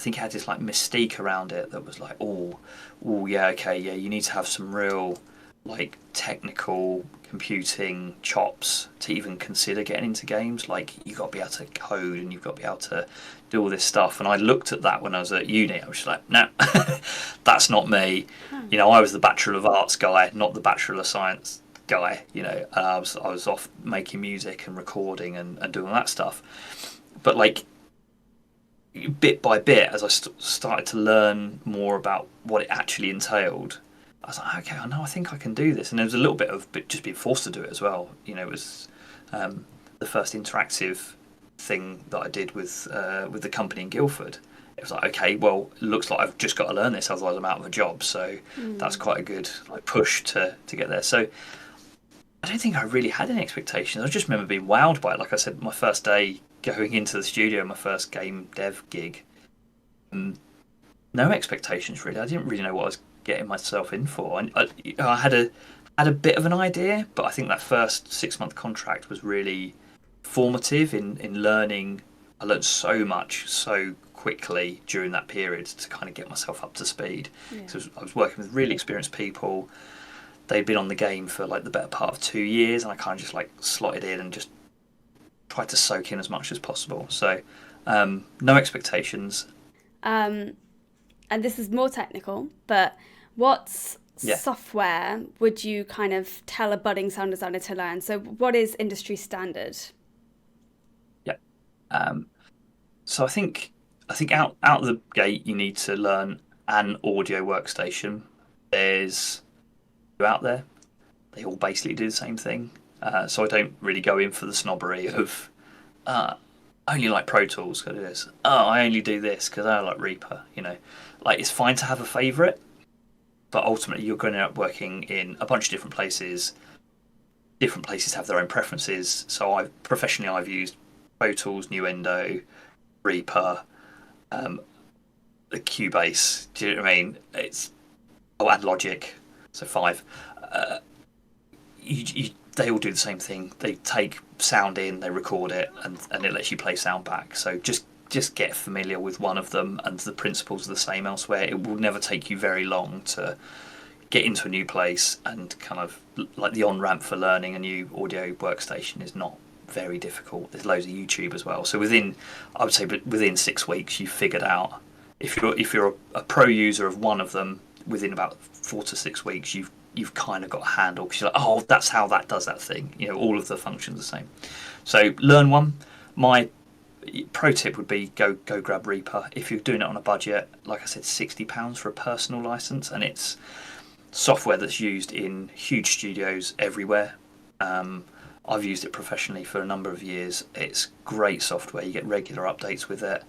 I think it had this like mystique around it that was like, oh yeah, okay, yeah, you need to have some real like technical computing chops to even consider getting into games. Like, you've got to be able to code, and you've got to be able to do all this stuff. And I looked at that when I was at uni. I was just like, no, that's not me. I was the Bachelor of Arts guy, not the Bachelor of Science guy. I was off making music and recording and doing all that stuff. But like, bit by bit, as I started to learn more about what it actually entailed, I was like, okay, I think I can do this. And there was a little bit of just being forced to do it as well. It was the first interactive thing that I did with the company in Guildford. It was like, okay, well, it looks like I've just got to learn this, otherwise I'm out of a job. So that's quite a good like push to get there. So I don't think I really had any expectations. I just remember being wowed by it. Like I said, my first day going into the studio, my first game dev gig, no expectations really. I didn't really know what I was getting myself in for. I had a bit of an idea, but I think that first 6-month contract was really formative in learning. I learned so much so quickly during that period to kind of get myself up to speed. Yeah. So I was working with really experienced people. They'd been on the game for like the better part of 2 years, and I kind of just like slotted in and just tried to soak in as much as possible. So no expectations. And this is more technical, but what software would you kind of tell a budding sound designer to learn? So what is industry standard? Yeah. So I think out of the gate you need to learn an audio workstation. There's out there, they all basically do the same thing. So I don't really go in for the snobbery of I only like Pro Tools because of this. I only do this because I like Reaper. Like, it's fine to have a favourite, but ultimately you're going to end up working in a bunch of different places. Different places have their own preferences. So I've used Pro Tools, Nuendo, Reaper, the Cubase. Do you know what I mean? And Logic. So 5. They all do the same thing. They take sound in, they record it, and it lets you play sound back. So just get familiar with one of them, and the principles are the same elsewhere. It will never take you very long to get into a new place, and kind of like the on-ramp for learning a new audio workstation is not very difficult. There's loads of YouTube as well. So I would say within 6 weeks you've figured out, if you're a pro user of one of them, within about 4 to 6 weeks you've kind of got a handle, because you're like, oh, that's how that does that thing. All of the functions are the same. So learn one. My pro tip would be go grab Reaper. If you're doing it on a budget, like I said, £60 for a personal license, and it's software that's used in huge studios everywhere. I've used it professionally for a number of years. It's great software. You get regular updates with it.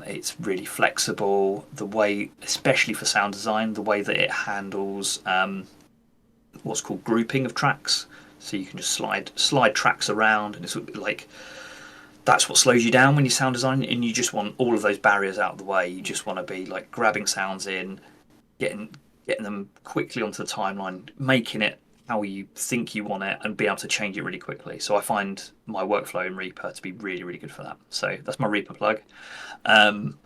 It's really flexible. The way, especially for sound design, the way that it handles what's called grouping of tracks. So you can just slide tracks around, and it's like that's what slows you down when you sound design, and you just want all of those barriers out of the way. You just want to be like grabbing sounds in, getting them quickly onto the timeline, making it how you think you want it, and be able to change it really quickly. So I find my workflow in Reaper to be really, really good for that. So that's my Reaper plug. I'm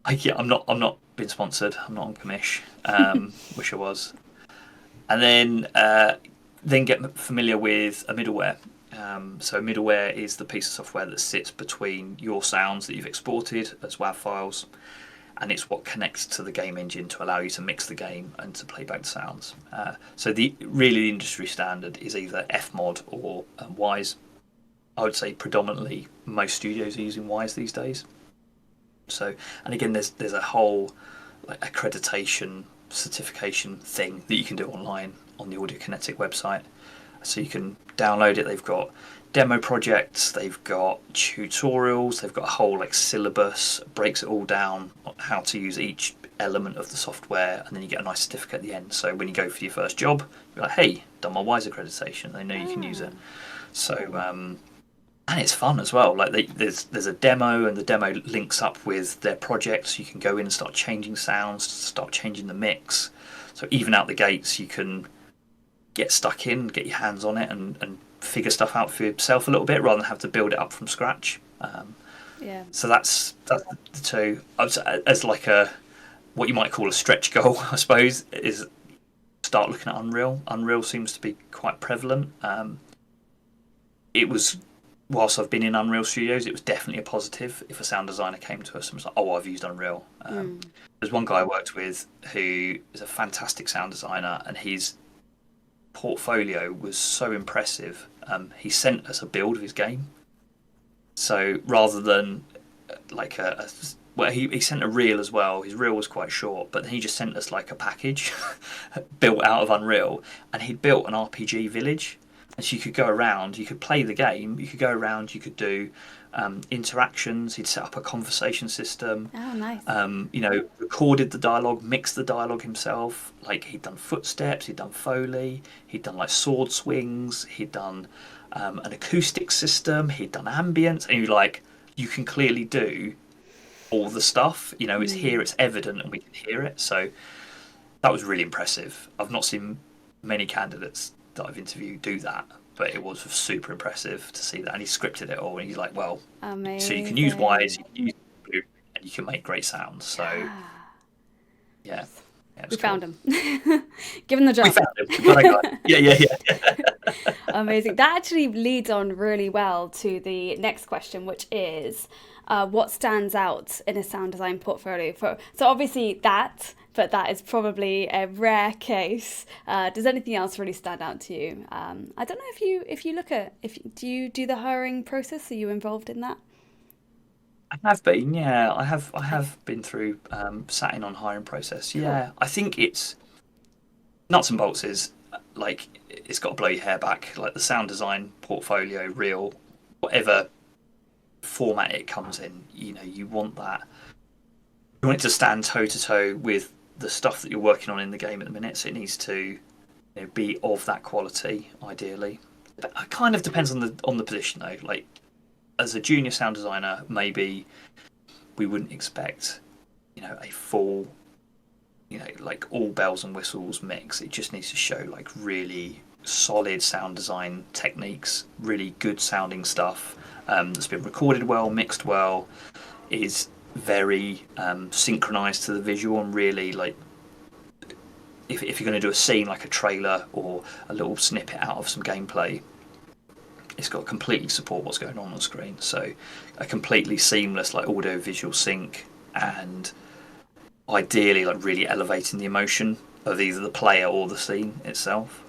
not been sponsored. I'm not on commish. Wish I was. And then get familiar with a middleware. So middleware is the piece of software that sits between your sounds that you've exported as WAV files, and it's what connects to the game engine to allow you to mix the game and to play back the sounds. So the industry standard is either Fmod or Wise. I would say predominantly most studios are using Wise these days. So, and again, there's a whole like accreditation certification thing that you can do online on the Audiokinetic website. So you can download it. They've got demo projects, they've got tutorials, they've got a whole like syllabus, breaks it all down on how to use each element of the software, and then you get a nice certificate at the end. So when you go for your first job, you're like, hey, done my Wise accreditation. They know you can use it. So and it's fun as well. Like there's a demo, and the demo links up with their project, so you can go in and start changing sounds, start changing the mix. So even out the gates, you can get stuck in, get your hands on it, and figure stuff out for yourself a little bit, rather than have to build it up from scratch. So that's the two. As like what you might call a stretch goal, I suppose, is start looking at Unreal. Unreal seems to be quite prevalent. It was, whilst I've been in Unreal Studios, it was definitely a positive if a sound designer came to us and was like, oh, I've used Unreal. There's one guy I worked with who is a fantastic sound designer, and his portfolio was so impressive. He sent us a build of his game. So rather than like he sent a reel as well. His reel was quite short, but he just sent us like a package built out of Unreal, and he'd built an RPG village. And so you could go around, you could play the game, you could go around, you could do interactions. He'd set up a conversation system. Oh, nice. Recorded the dialogue, mixed the dialogue himself. Like he'd done footsteps, he'd done Foley, he'd done like sword swings, he'd done an acoustic system, he'd done ambience, and you're like, you can clearly do all the stuff. It's here, it's evident, and we can hear it. So that was really impressive. I've not seen many candidates that I've interviewed do that, but it was super impressive to see that. And he scripted it all, and he's like, well, amazing. So you can use Wise, you can use Blue, and you can make great sounds. So yeah, we found him. Given the job. We found him, but I got him. Yeah. Amazing. That actually leads on really well to the next question, which is what stands out in a sound design portfolio so obviously that, but that is probably a rare case. Does anything else really stand out to you? I don't know if you look at, do you do the hiring process? Are you involved in that? I have been, yeah. I have been through sat in on hiring process. Yeah, cool. I think it's nuts and bolts is like it's got to blow your hair back. Like the sound design portfolio, reel, whatever format it comes in, you want that. You want it to stand toe to toe with the stuff that you're working on in the game at the minute. So it needs to be of that quality, ideally. But it kind of depends on the position though. Like as a junior sound designer, maybe we wouldn't expect a full like all bells and whistles mix. It just needs to show like really solid sound design techniques, really good sounding stuff that's been recorded well, mixed well, is very synchronized to the visual, and really like if you're going to do a scene like a trailer or a little snippet out of some gameplay, it's got to completely support what's going on screen. So a completely seamless like audio visual sync, and ideally like really elevating the emotion of either the player or the scene itself.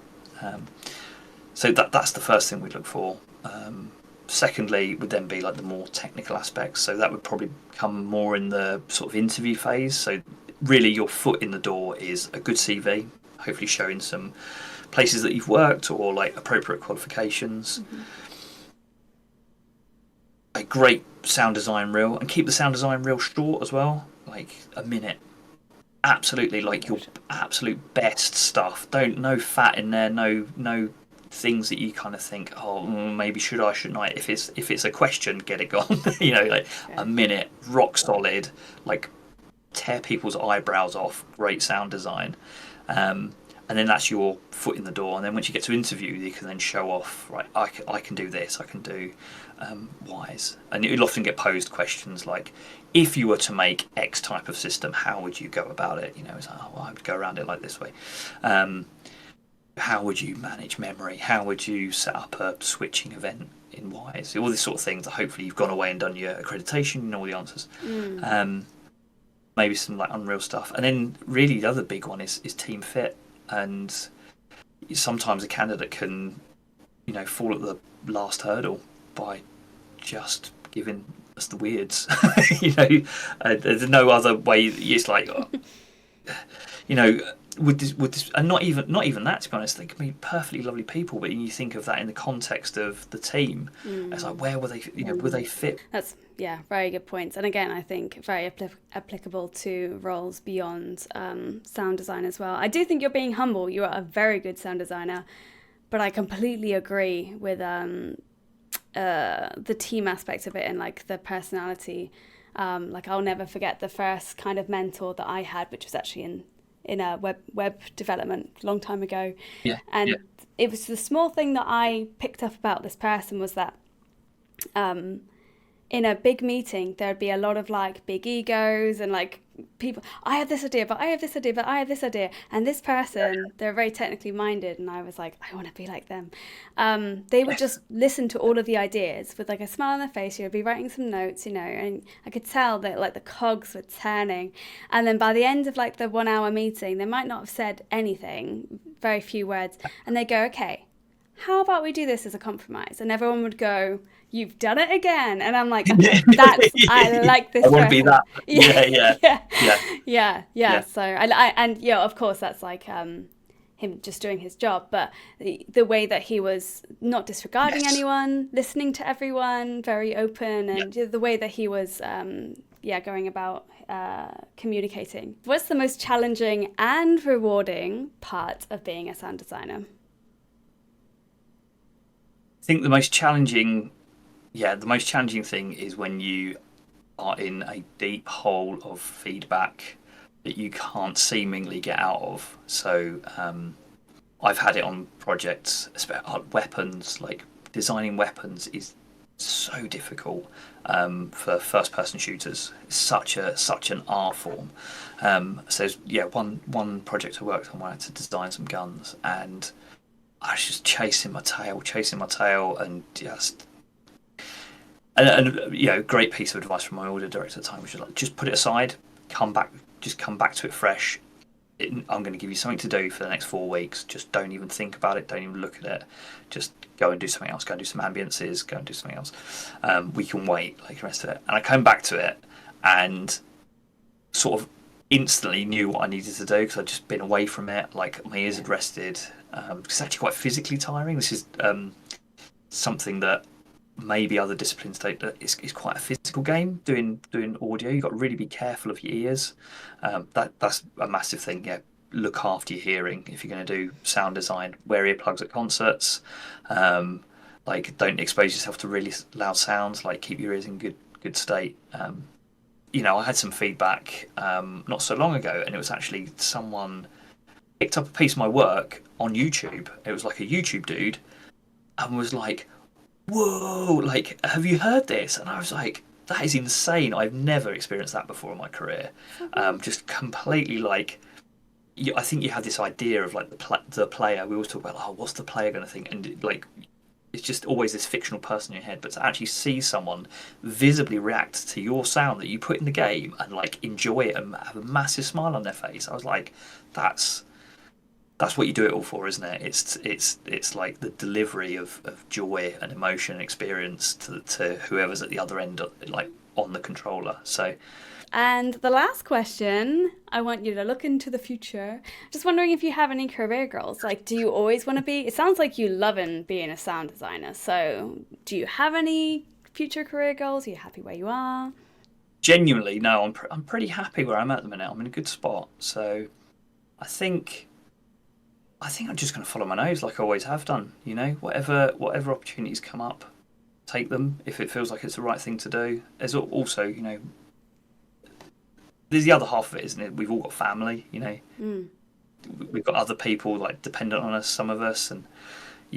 So that's the first thing we'd look for. Secondly would then be like the more technical aspects. So that would probably come more in the sort of interview phase. So really your foot in the door is a good CV, hopefully showing some places that you've worked or like appropriate qualifications. A great sound design reel, and keep the sound design reel short as well, like a minute. Absolutely, like your absolute best stuff. No fat in there, no things that you kind of think, oh, maybe should I, shouldn't I? If it's a question, get it gone. You know, like a minute, rock solid, like tear people's eyebrows off, great sound design. And then that's your foot in the door. And then once you get to interview, you can then show off, right, I can do this, I can do Y's. And you'll often get posed questions like, if you were to make X type of system, how would you go about it? You know, it's like, oh, well, I would go around it like this way. How would you manage memory? How would you set up a switching event in Y's? All these sort of things that hopefully you've gone away and done your accreditation, you know all the answers. Maybe some like Unreal stuff. And then really the other big one is team fit. And sometimes a candidate can, you know, fall at the last hurdle by just giving us the weirds. You know, there's no other way. It's like, you know, would this, and not even that, to be honest. They can be perfectly lovely people, but you think of that in the context of the team. It's like, where were they? You know, were they fit? That's very good points. And again, I think very applicable to roles beyond sound design as well. I do think you're being humble. You are a very good sound designer, but I completely agree with the team aspect of it and like the personality. Like I'll never forget the first kind of mentor that I had, which was actually in a web development a long time ago. It was the small thing that I picked up about this person was that in a big meeting there'd be a lot of like big egos and like people, I have this idea, but I have this idea, but I have this idea, and this person, they're very technically minded, and I was like, I want to be like them. They would just listen to all of the ideas with like a smile on their face. You'd be writing some notes, you know, and I could tell that like the cogs were turning, and then by the end of like the 1 hour meeting, they might not have said anything, very few words, and they go, okay, how about we do this as a compromise? And everyone would go, you've done it again. And I'm like, I like this. I want to be that. Yeah. So and yeah, of course that's like him just doing his job, but the way that he was not disregarding anyone, listening to everyone, very open, and the way that he was going about communicating. What's the most challenging and rewarding part of being a sound designer? I think the most challenging thing is when you are in a deep hole of feedback that you can't seemingly get out of. So I've had it on projects, especially weapons. Like designing weapons is so difficult for first-person shooters. It's such an art form. So one project I worked on, where I had to design some guns, and I was just chasing my tail, and just. And you know, great piece of advice from my audio director at the time, which was like, just put it aside, come back to it fresh. I'm going to give you something to do for the next 4 weeks. Just don't even think about it. Don't even look at it. Just go and do something else. Go and do some ambiences. Go and do something else. We can wait, like the rest of it. And I came back to it and sort of instantly knew what I needed to do because I'd just been away from it. Like my ears had rested. It's actually quite physically tiring. This is something that maybe other disciplines don't. It's quite a physical game doing audio. You've got to really be careful of your ears. That's a massive thing. Yeah, look after your hearing if you're going to do sound design. Wear earplugs at concerts. Like don't expose yourself to really loud sounds. Like keep your ears in good state. You know, I had some feedback not so long ago, and it was actually someone picked up a piece of my work on YouTube. It was like a YouTube dude, and was like, whoa, like, have you heard this? And I was like, that is insane. I've never experienced that before in my career. Just completely like, I think you have this idea of like the player. We always talk about, oh, what's the player going to think? And like, it's just always this fictional person in your head. But to actually see someone visibly react to your sound that you put in the game and like enjoy it and have a massive smile on their face, I was like, that's what you do it all for, isn't it? It's like the delivery of joy and emotion and experience to whoever's at the other end, like on the controller. So, and the last question, I want you to look into the future. Just wondering if you have any career goals. Like, do you always want to be? It sounds like you loving being a sound designer. So, do you have any future career goals? Are you happy where you are? Genuinely, no. I'm pretty happy where I'm at the minute. I'm in a good spot. So, I think I think I'm just going to follow my nose like I always have done. Whatever opportunities come up, take them if it feels like it's the right thing to do. There's also, there's the other half of it, isn't it? We've all got family, we've got other people like dependent on us, some of us, and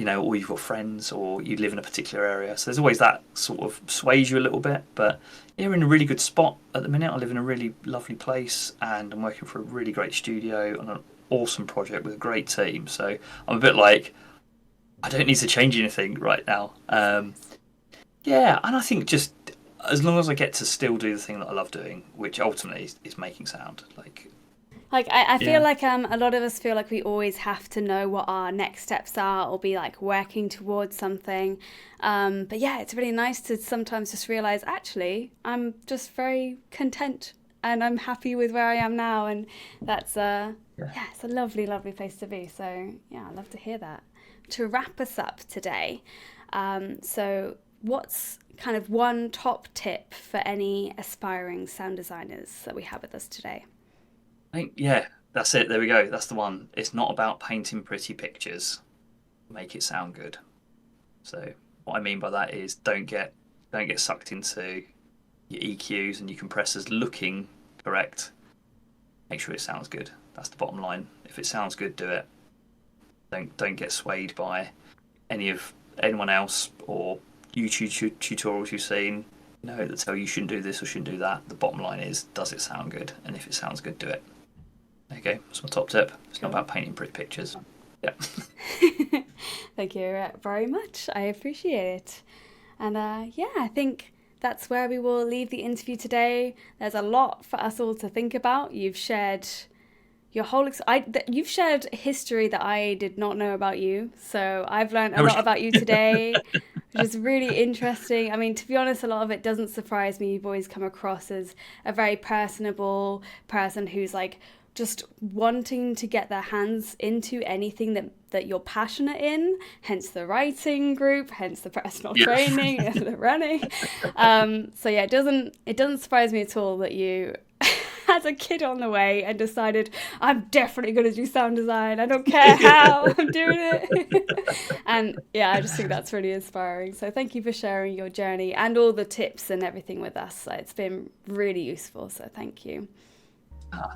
or you've got friends, or you live in a particular area. So there's always that sort of sways you a little bit. But you're in a really good spot at the minute. I live in a really lovely place, and I'm working for a really great studio on an awesome project with a great team. So I'm a bit like, I don't need to change anything right now. Yeah, and I think just as long as I get to still do the thing that I love doing, which ultimately is making sound, I feel like a lot of us feel like we always have to know what our next steps are or be like working towards something. But yeah, it's really nice to sometimes just realize, actually, I'm just very content and I'm happy with where I am now. And that's, it's a lovely, lovely place to be. So yeah, I love to hear that. To wrap us up today, so what's kind of one top tip for any aspiring sound designers that we have with us today? I think, yeah, that's it. There we go. That's the one. It's not about painting pretty pictures. Make it sound good. So what I mean by that is don't get sucked into your EQs and your compressors looking correct. Make sure it sounds good. That's the bottom line. If it sounds good, do it. Don't get swayed by anyone else or YouTube tutorials you've seen, that tell you shouldn't do this or shouldn't do that. The bottom line is, does it sound good? And if it sounds good, do it. Okay, that's my top tip. It's not about painting pretty pictures. Yeah. Thank you very much. I appreciate it. And I think that's where we will leave the interview today. There's a lot for us all to think about. You've shared your whole you've shared history that I did not know about you. So I've learned a lot about you today, which is really interesting. I mean, to be honest, a lot of it doesn't surprise me. You've always come across as a very personable person who's like just wanting to get their hands into anything that you're passionate in, hence the writing group, hence the personal training and the running. So yeah, it doesn't surprise me at all that you had a kid on the way and decided, I'm definitely going to do sound design. I don't care how, I'm doing it. And yeah, I just think that's really inspiring. So thank you for sharing your journey and all the tips and everything with us. It's been really useful. So thank you.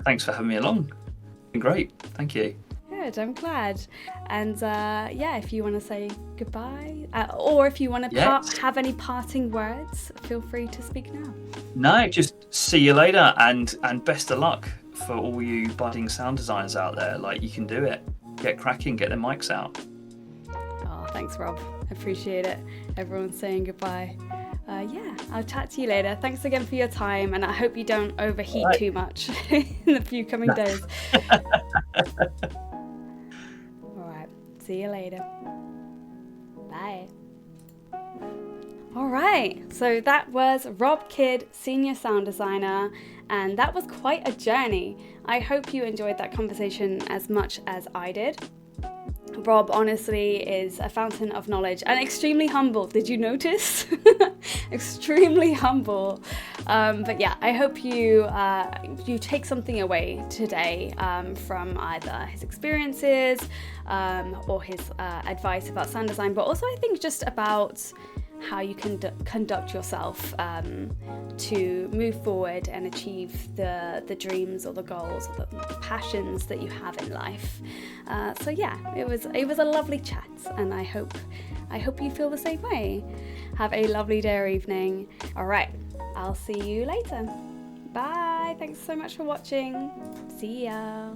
Thanks for having me along. It's been great. Thank you. Good, I'm glad. And if you want to say goodbye, or if you want to have any parting words, feel free to speak now. No, just see you later, and best of luck for all you budding sound designers out there. Like, you can do it. Get cracking, get their mics out. Oh, thanks, Rob. I appreciate it. Everyone's saying goodbye. I'll chat to you later. Thanks again for your time, and I hope you don't overheat too much in the few coming days. Alright, see you later. Bye. Alright, so that was Rob Kidd, Senior Sound Designer, and that was quite a journey. I hope you enjoyed that conversation as much as I did. Rob honestly is a fountain of knowledge and extremely humble. Did you notice? Extremely humble. But yeah, I hope you take something away today from either his experiences or his advice about sound design, but also I think just about how you can conduct yourself to move forward and achieve the dreams or the goals or the passions that you have in life. So yeah, it was a lovely chat, and I hope you feel the same way. Have a lovely day or evening. All right, I'll see you later. Bye. Thanks so much for watching. See ya.